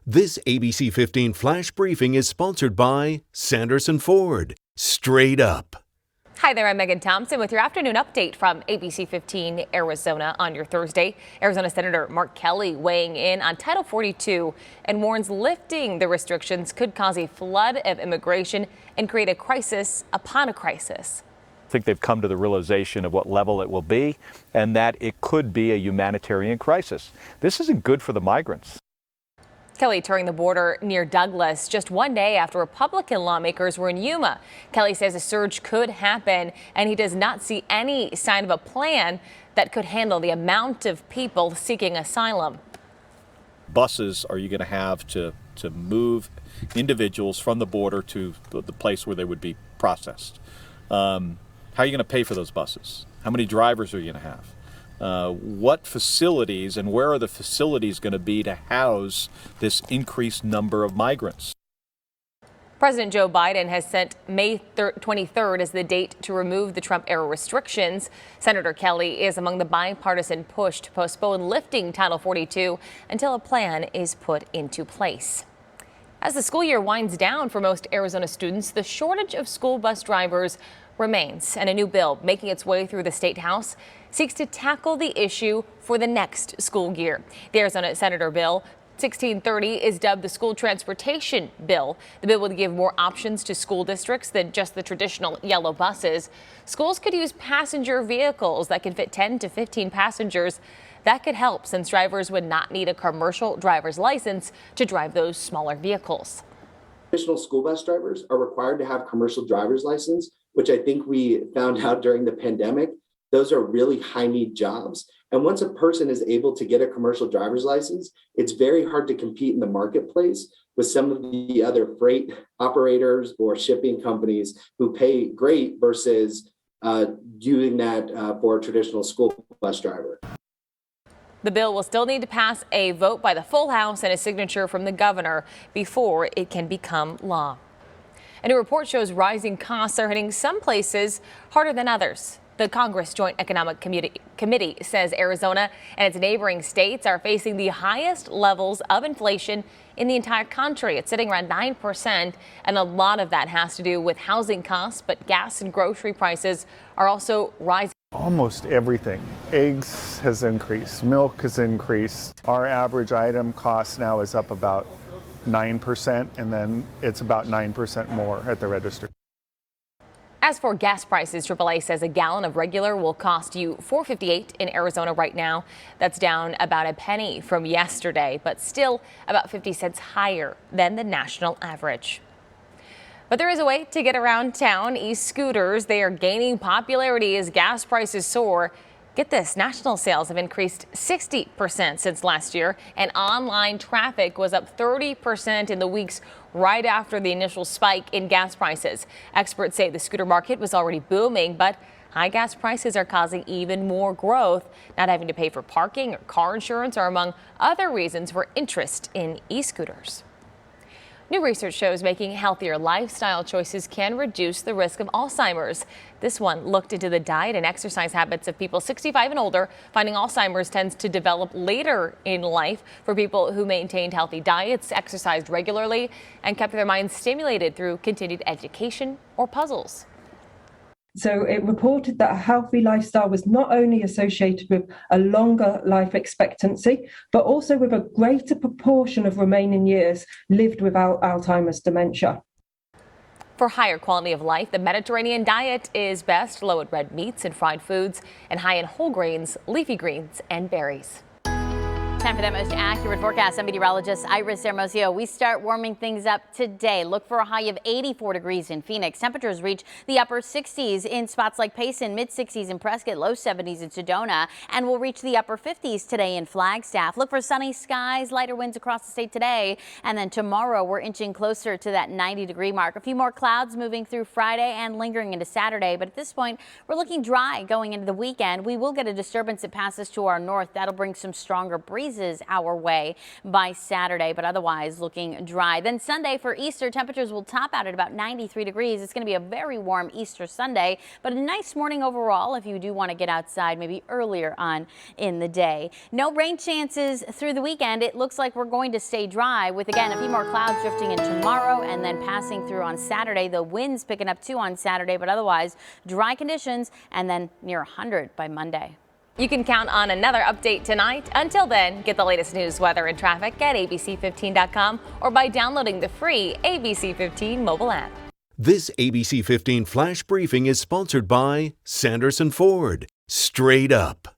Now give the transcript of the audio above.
This ABC 15 Flash Briefing is sponsored by Sanderson Ford. Straight up. Hi there, I'm Megan Thompson with your afternoon update from ABC15 Arizona on your Thursday. Arizona Senator Mark Kelly weighing in on Title 42 and warns lifting the restrictions could cause a flood of immigration and create a crisis upon a crisis. I think they've come to the realization of what level it will be and that it could be a humanitarian crisis. This isn't good for the migrants. Kelly touring the border near Douglas just one day after Republican lawmakers were in Yuma. Kelly says a surge could happen, and he does not see any sign of a plan that could handle the amount of people seeking asylum. Buses are you going to have to move individuals from the border to the place where they would be processed? How are you going to pay for those buses? How many drivers are you going to have? What facilities and where are the facilities going to be to house this increased number of migrants? President Joe Biden has set May 23rd as the date to remove the Trump-era restrictions. Senator Kelly is among the bipartisan push to postpone lifting Title 42 until a plan is put into place. As the school year winds down for most Arizona students, the shortage of school bus drivers remains, and a new bill making its way through the State House seeks to tackle the issue for the next school year. The Arizona Senator Bill 1630 is dubbed the School Transportation Bill. The bill would give more options to school districts than just the traditional yellow buses. Schools could use passenger vehicles that can fit 10 to 15 passengers. That could help since drivers would not need a commercial driver's license to drive those smaller vehicles. Traditional school bus drivers are required to have commercial driver's license, which I think we found out during the pandemic. Those are really high need jobs. And once a person is able to get a commercial driver's license, it's very hard to compete in the marketplace with some of the other freight operators or shipping companies who pay great versus doing that for a traditional school bus driver. The bill will still need to pass a vote by the full House and a signature from the governor before it can become law. A new report shows rising costs are hitting some places harder than others. The Congress Joint Economic Committee says Arizona and its neighboring states are facing the highest levels of inflation in the entire country. It's sitting around 9%, and a lot of that has to do with housing costs, but gas and grocery prices are also rising. Almost everything. Eggs has increased, milk has increased. Our average item cost now is up about 9%, and then it's about 9% more at the register. As for gas prices, AAA says a gallon of regular will cost you $4.58 in Arizona right now. That's down about a penny from yesterday, but still about 50 cents higher than the national average. But there is a way to get around town. E-scooters, they are gaining popularity as gas prices soar. Get this, national sales have increased 60% since last year, and online traffic was up 30% in the weeks right after the initial spike in gas prices. Experts say the scooter market was already booming, but high gas prices are causing even more growth. Not having to pay for parking or car insurance are among other reasons for interest in e-scooters. New research shows making healthier lifestyle choices can reduce the risk of Alzheimer's. This one looked into the diet and exercise habits of people 65 and older, finding Alzheimer's tends to develop later in life for people who maintained healthy diets, exercised regularly, and kept their minds stimulated through continued education or puzzles. So it reported that a healthy lifestyle was not only associated with a longer life expectancy, but also with a greater proportion of remaining years lived without Alzheimer's dementia. For higher quality of life, the Mediterranean diet is best, low in red meats and fried foods, and high in whole grains, leafy greens, and berries. Time for that most accurate forecast. I'm meteorologist Iris Hermosillo. We start warming things up today. Look for a high of 84 degrees in Phoenix. Temperatures reach the upper 60s in spots like Payson, mid 60s in Prescott, low 70s in Sedona, and we'll reach the upper 50s today in Flagstaff. Look for sunny skies, lighter winds across the state today, and then tomorrow we're inching closer to that 90-degree mark. A few more clouds moving through Friday and lingering into Saturday, but at this point we're looking dry going into the weekend. We will get a disturbance that passes to our north. That'll bring some stronger breezes breezes our way by Saturday, but otherwise looking dry. Then Sunday for Easter, temperatures will top out at about 93 degrees. It's going to be a very warm Easter Sunday, but a nice morning overall if you do want to get outside maybe earlier on in the day. No rain chances through the weekend. It looks like we're going to stay dry with, again, a few more clouds drifting in tomorrow and then passing through on Saturday. The winds picking up too on Saturday, but otherwise dry conditions and then near 100 by Monday. You can count on another update tonight. Until then, get the latest news, weather, and traffic at ABC15.com or by downloading the free ABC15 mobile app. This ABC 15 Flash Briefing is sponsored by Sanderson Ford. Straight up.